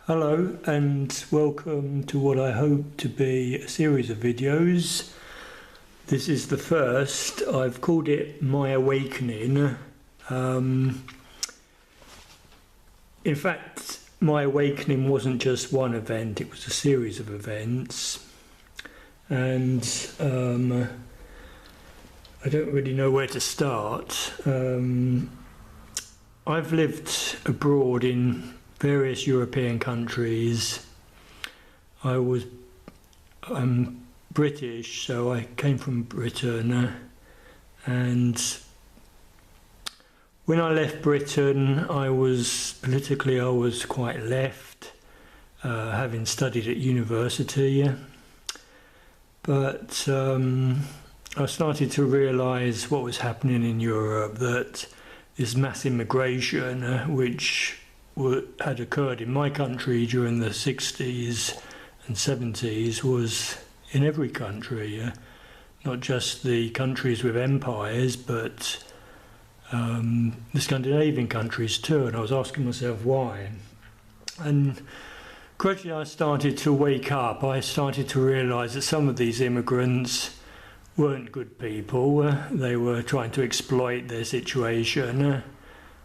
Hello and welcome to what I hope to be a series of videos. This is the first. I've called it My Awakening. In fact, My Awakening wasn't just one event, it was a series of events. And I don't really know where to start. I've lived abroad in various European countries. I'm British, so I came from Britain, and when I left Britain, I was quite left, having studied at university, but I started to realise what was happening in Europe, that this mass immigration, which had occurred in my country during the 60s and 70s, was in every country, not just the countries with empires, but the Scandinavian countries too. And I was asking myself why. And gradually I started to wake up. I started to realise that some of these immigrants weren't good people. They were trying to exploit their situation.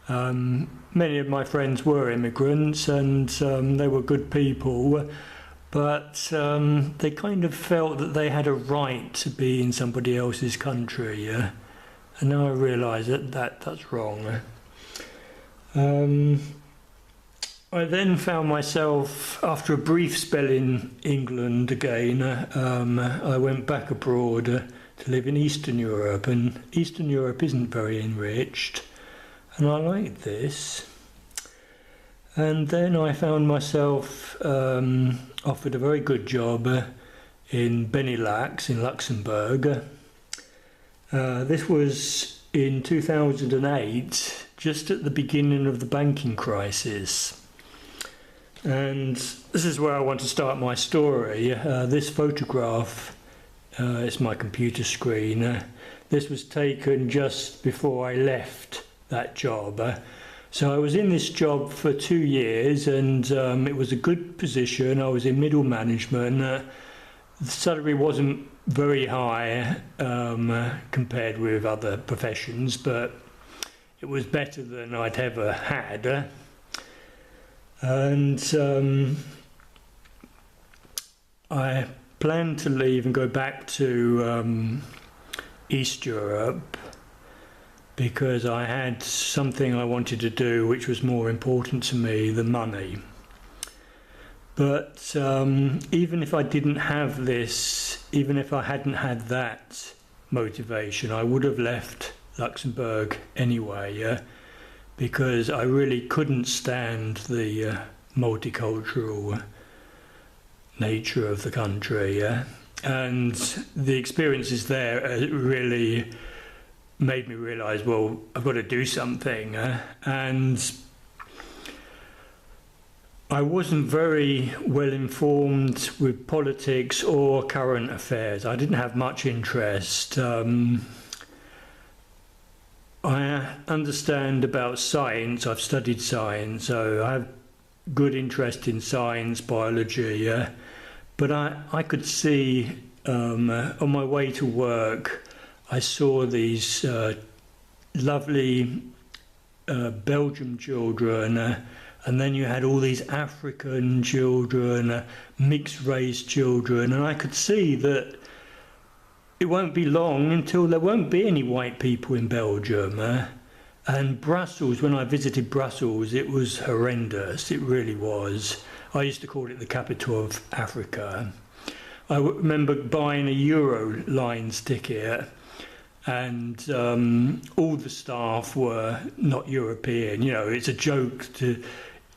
Many of my friends were immigrants, and they were good people, but they kind of felt that they had a right to be in somebody else's country, and now I realise that that's wrong. I then found myself, after a brief spell in England again, I went back abroad to live in Eastern Europe, and Eastern Europe isn't very enriched. And I liked this. And then I found myself offered a very good job in Benelux in Luxembourg. This was in 2008, just at the beginning of the banking crisis. And this is where I want to start my story. This photograph is my computer screen. This was taken just before I left that job. So I was in this job for 2 years, and it was a good position. I was in middle management. The salary wasn't very high compared with other professions, but it was better than I'd ever had. And I planned to leave and go back to East Europe, because I had something I wanted to do which was more important to me than money. But even if I didn't have this, even if I hadn't had that motivation, I would have left Luxembourg anyway, because I really couldn't stand the multicultural nature of the country, and the experiences there really made me realise, well, I've got to do something, and I wasn't very well informed with politics or current affairs. I didn't have much interest. I understand about science. I've studied science, so I have good interest in science, biology, but I could see on my way to work, I saw these lovely Belgian children, and then you had all these African children, mixed race children, and I could see that it won't be long until there won't be any white people in Belgium. And Brussels, when I visited Brussels, it was horrendous, it really was. I used to call it the capital of Africa. I remember buying a Eurolines ticket, and all the staff were not European. You know, it's a joke to,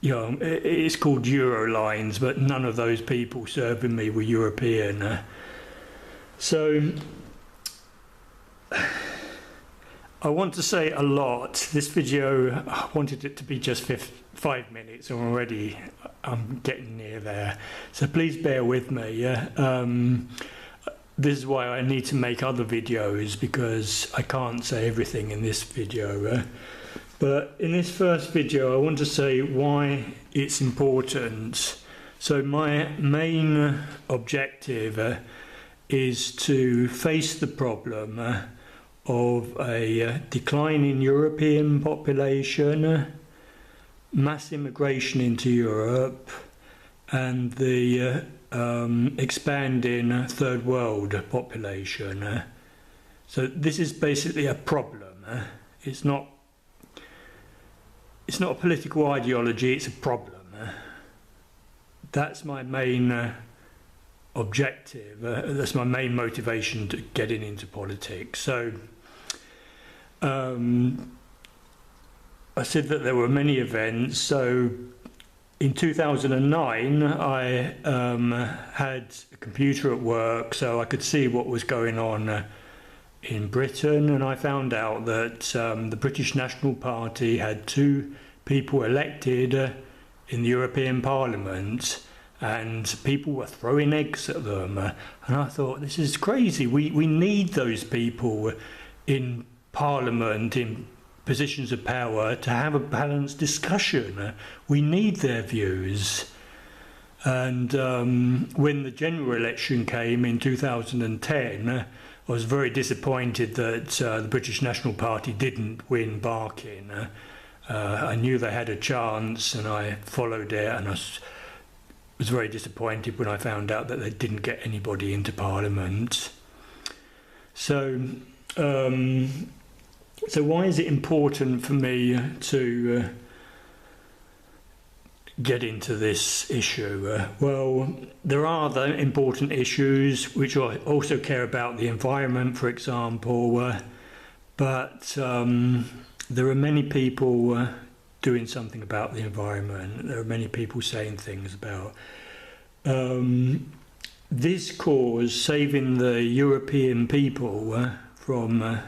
you know, it's called Eurolines, but none of those people serving me were European. So I want to say a lot. This video, I wanted it to be just 5 minutes, and already I'm getting near there. So please bear with me. This is why I need to make other videos, because I can't say everything in this video. But in this first video, I want to say why it's important. So my main objective is to face the problem of a decline in European population, mass immigration into Europe, and the expanding third world population. So this is basically a problem. It's not a political ideology, it's a problem. That's my main objective. That's my main motivation to getting into politics. So I said that there were many events. So in 2009, I had a computer at work, so I could see what was going on in Britain, and I found out that the British National Party had 2 people elected in the European Parliament, and people were throwing eggs at them. And I thought, this is crazy. We need those people in Parliament, in positions of power, to have a balanced discussion. We need their views. And when the general election came in 2010, I was very disappointed that the British National Party didn't win Barking. I knew they had a chance, and I followed it, and I was very disappointed when I found out that they didn't get anybody into Parliament. So why is it important for me to get into this issue? Well, there are other important issues which I also care about, the environment, for example, but there are many people doing something about the environment. There are many people saying things about this cause, saving the European people from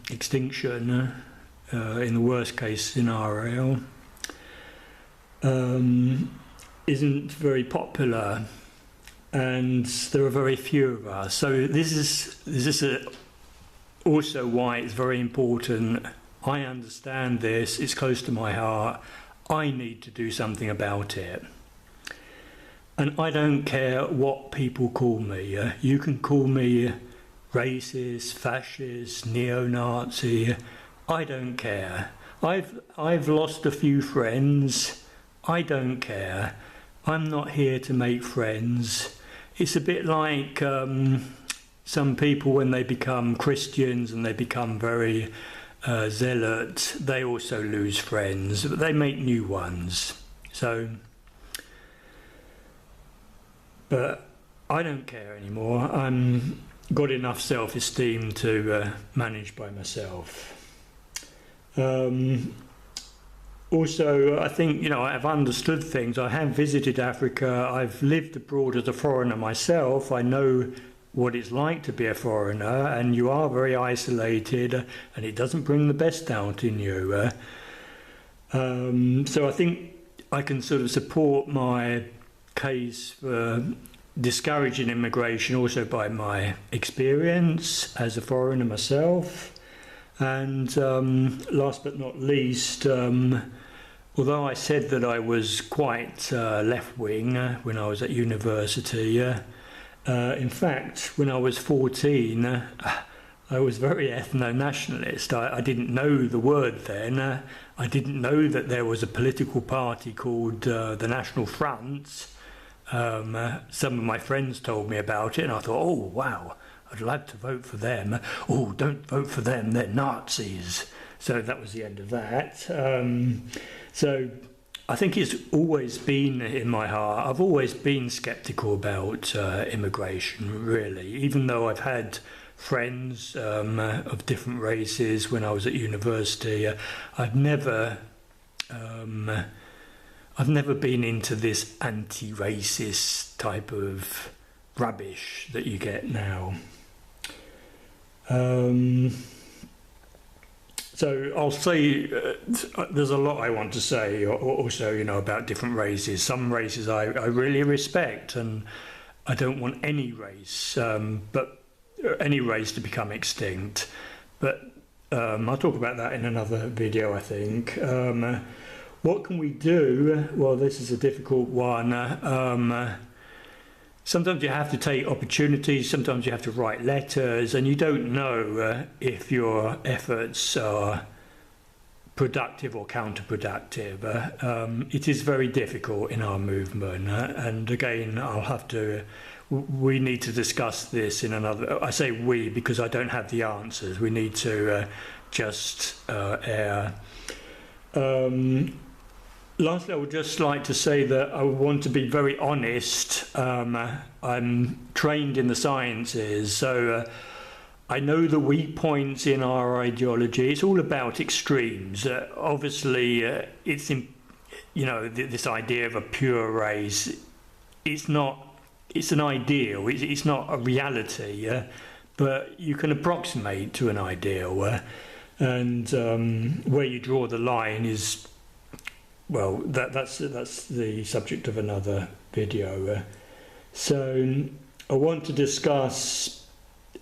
extinction in the worst case scenario, isn't very popular, and there are very few of us. So this is also why it's very important. I understand this, it's close to my heart, I need to do something about it. And I don't care what people call me. You can call me racist, fascist, neo-Nazi, I don't care. I've lost a few friends, I don't care. I'm not here to make friends. It's a bit like some people, when they become Christians and they become very zealot, they also lose friends, but they make new ones. So, but I don't care anymore. I'm got enough self-esteem to manage by myself. Also, I think, I've understood things. I have visited Africa. I've lived abroad as a foreigner myself. I know what it's like to be a foreigner, and you are very isolated, and it doesn't bring the best out in you. So I think I can sort of support my case for discouraging immigration also by my experience as a foreigner myself. And last but not least, although I said that I was quite left-wing when I was at university, in fact, when I was 14, I was very ethno-nationalist. I didn't know the word then. I didn't know that there was a political party called the National Front. Some of my friends told me about it, and I thought, oh, wow, I'd like to vote for them. Oh, don't vote for them, they're Nazis. So that was the end of that. So I think it's always been in my heart. I've always been sceptical about immigration, really, even though I've had friends of different races when I was at university. I've never been into this anti-racist type of rubbish that you get now. So I'll say there's a lot I want to say also, about different races. Some races I really respect, and I don't want any race, but any race to become extinct. But I'll talk about that in another video, I think. What can we do? Well, this is a difficult one. Sometimes you have to take opportunities, sometimes you have to write letters, and you don't know if your efforts are productive or counterproductive. It is very difficult in our movement, and again, we need to discuss this in another. I say we because I don't have the answers. We need to just air. Lastly, I would just like to say that I want to be very honest. I'm trained in the sciences, so I know the weak points in our ideology. It's all about extremes. Obviously, it's in, this idea of a pure race. It's not. It's an ideal. It's not a reality. But you can approximate to an ideal, and where you draw the line is, well, that's the subject of another video. So I want to discuss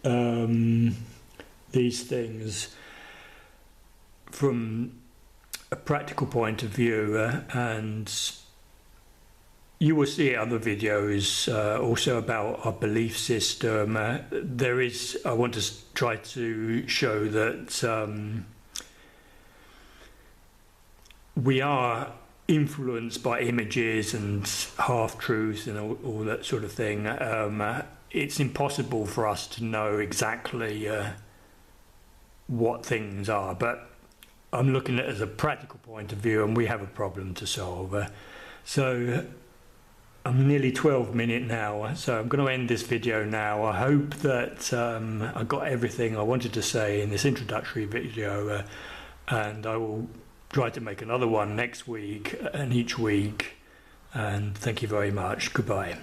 these things from a practical point of view, and you will see other videos also about our belief system. I want to try to show that we are influenced by images and half-truths and all that sort of thing. It's impossible for us to know exactly what things are, but I'm looking at it as a practical point of view, and we have a problem to solve. So I'm nearly 12 minutes now, so I'm going to end this video now. I hope that I got everything I wanted to say in this introductory video, and I will try to make another one next week and each week. And thank you very much. Goodbye.